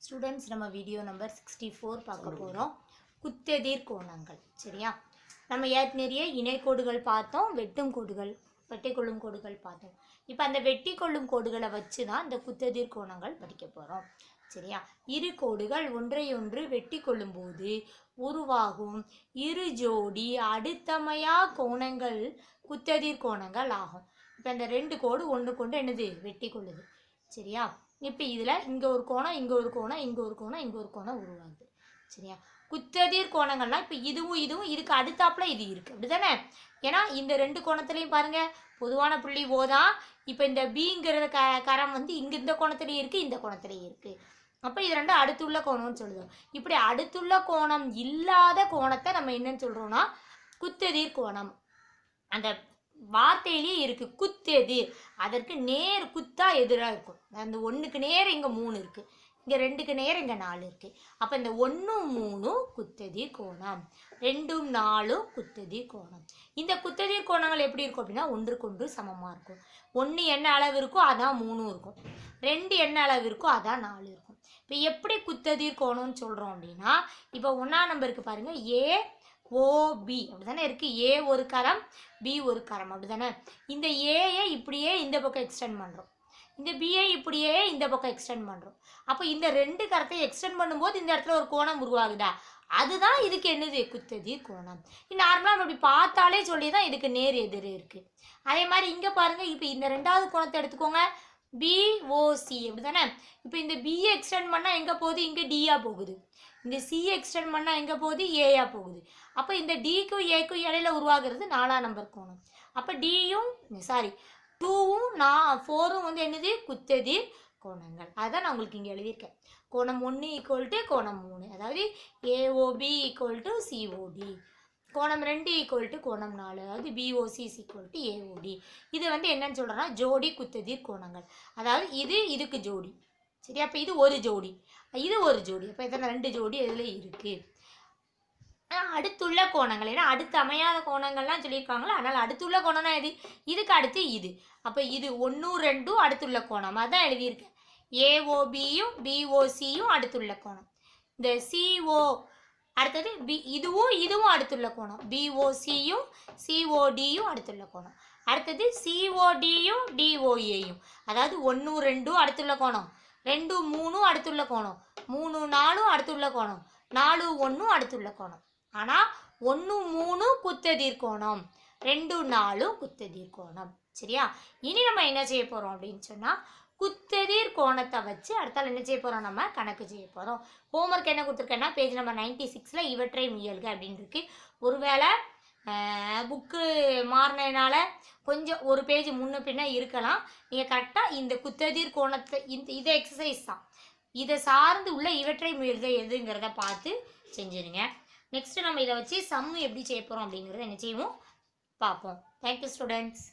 Students நம்ம video number 64 பார்க்க போகிறோம். குத்தெதிர் கோணங்கள். சரியா? நம்ம ஏற்கனவே இணைக்கோடுகள் பார்த்தோம், வெட்டும் கோடுகள், வெட்டி கொள்ளும் கோடுகள் பார்த்தோம். இப்போ அந்த வெட்டி கொள்ளும் கோடுகளை வச்சு தான் இந்த குத்தெதிர் கோணங்கள் படிக்க போகிறோம். சரியா? இரு கோடுகள் ஒன்றையொன்று வெட்டி கொள்ளும் போது உருவாகும் இரு ஜோடி அடுத்தமையா கோணங்கள் குத்தெதிர் கோணங்கள் ஆகும். இப்போ இந்த ரெண்டு கோடு ஒன்றுக்கு ஒன்று என்னது வெட்டி கொள்ளுது. சரியா? இப்போ இதில் இங்கே ஒரு கோணம், இங்கே ஒரு கோணம், இங்கே ஒரு கோணம், இங்கே ஒரு கோணம் உருவாகுது. சரியா? குத்தெதிர் கோணங்கள்லாம் இப்போ இதுவும் இதுவும் இதுக்கு அடுத்தாப்புல இது இருக்குது, அப்படி தானே? ஏன்னா இந்த ரெண்டு கோணத்துலையும் பாருங்கள் பொதுவான புள்ளி ஓ தான். இப்போ இந்த பிங்கிற கரம் வந்து இங்கே இந்த கோணத்துலேயும் இருக்குது, இந்த கோணத்துலேயும் இருக்குது. அப்போ இது ரெண்டும் அடுத்துள்ள கோணம்னு சொல்லுவோம். இப்படி அடுத்துள்ள கோணம் இல்லாத கோணத்தை நம்ம என்னன்னு சொல்கிறோம்னா குத்தெதிர் கோணம். அந்த வார்த்தையிலேயே இருக்குது குத்தெதிர். அதற்கு நேர் குத்தா எதிராக இருக்கும். அந்த ஒன்றுக்கு நேர் இங்கே 3 இருக்குது, இங்கே 2க்கு நேர் இங்கே 4 இருக்குது. அப்போ இந்த 1 3 குத்தெதிர் கோணம், 2 4 குத்தெதிர் கோணம். இந்த குத்தெதிர் கோணங்கள் எப்படி இருக்கும் அப்படின்னா ஒன்றுக்கொன்று சமமாக இருக்கும். 1 என்ன அளவு இருக்கோ அதான் 3 இருக்கும், 2 என்ன அளவு இருக்கோ அதான் 4 இருக்கும். இப்போ எப்படி குத்தெதிர் கோணம்னு சொல்கிறோம் அப்படின்னா இப்போ 1ஆம் நம்பருக்கு பாருங்கள் AOB அப்படி தானே இருக்குது. ஏ ஒரு கரம், பி ஒரு கரம், அப்படி தானே? இந்த ஏயை இப்படியே இந்த பக்கம் எக்ஸ்டெண்ட் பண்ணுறோம், இந்த பியை இப்படியே இந்த பக்கம் எக்ஸ்டெண்ட் பண்ணுறோம். அப்போ இந்த ரெண்டு கரத்தை எக்ஸ்டெண்ட் பண்ணும்போது இந்த இடத்துல ஒரு கோணம் உருவாகுதா, அதுதான் இதுக்கு என்னது குத்தெதிர் கோணம். நார்மலாக நம்ம இப்படி பார்த்தாலே சொல்லி தான் இதுக்கு நேர் எதிர் இருக்குது. அதே மாதிரி இங்கே பாருங்கள், இப்போ இந்த ரெண்டாவது கோணத்தை எடுத்துக்கோங்க, BOC அப்படி தானே? இப்போ இந்த பியை எக்ஸ்டெண்ட் பண்ணால் எங்கே போகுது, இங்கே டியாக போகுது. இந்த சியை எக்ஸ்டெண்ட் பண்ணால் எங்கே போகுது, ஏயா போகுது. அப்போ இந்த டிக்கும் ஏக்கும் இடையில உருவாகிறது 4ஆம் நம்பர் கோணம். அப்போ டியும் 2ம் 4ம் வந்து என்னது குத்தெதிர் கோணங்கள். அதுதான் நான் உங்களுக்கு இங்கே எழுதியிருக்கேன். கோணம் 1 ஈக்குவல் கோணம் 3, அதாவது AOB ஈக்குவல் டு COD. கோணம் 2 ஈக்குவல் டு கோணம் 4, அதாவது BOC ஈக்குவல் டு AOD. இது வந்து என்னன்னு சொல்கிறேன்னா ஜோடி குத்தெதிர் கோணங்கள். அதாவது இது இதுக்கு ஜோடி. சரி, அப்போ இது ஒரு ஜோடி, இது ஒரு ஜோடி. அப்போ இதில் 2 ஜோடி இதில் இருக்குது. அடுத்துள்ள கோணங்கள், ஏன்னா அடுத்து அமையாத கோணங்கள்லாம் சொல்லியிருக்காங்களா, அதனால் அடுத்துள்ள கோணம்னா எது, இதுக்கு அடுத்து இது. அப்போ இது 1 2 அடுத்துள்ள கோணம், அதான் எழுதியிருக்கேன். AOBயும் BOCயும் அடுத்துள்ள கோணம். இந்த CO அடுத்தது இதுவும் அடுத்துள்ள கோணம். BOCயும் CODயும் அடுத்துள்ள கோணம். அடுத்தது CODயும் DOAயும், அதாவது 1 2 அடுத்துள்ள கோணம், 2 3 அடுத்துள்ள கோணம், 3 4 அடுத்துள்ள கோணம், 4 1 அடுத்துள்ள கோணம். ஆனால் 1 3 குத்தெதிர் கோணம், 2 4 குத்தெதிர் கோணம். சரியா? இனி நம்ம என்ன செய்ய போகிறோம் அப்படின்னு சொன்னால் குத்தெதிர் கோணத்தை வச்சு அடுத்தால் என்ன செய்ய போகிறோம், நம்ம கணக்கு செய்ய போகிறோம். ஹோம்ஒர்க் என்ன கொடுத்துருக்கேன்னா பேஜ் நம்பர் 96 இவற்றை முயல்க அப்படின்னு இருக்கு. ஒருவேளை புக்கு மாறினதுனால கொஞ்சம் ஒரு பேஜ் முன்ன பின்ன இருக்கலாம். நீங்கள் கரெக்டாக இந்த குத்தெதிர் கோணத்தை இதை எக்ஸசைஸ் தான், இதை சார்ந்து உள்ள இவற்றை முயல்க எதுங்கிறத பார்த்து செஞ்சுருங்க. நெக்ஸ்ட்டு நம்ம இதை வச்சு சம்மு எப்படி செய்ய போகிறோம் அப்படிங்கிறத என்ன செய்வோம் பார்ப்போம். Thank you students.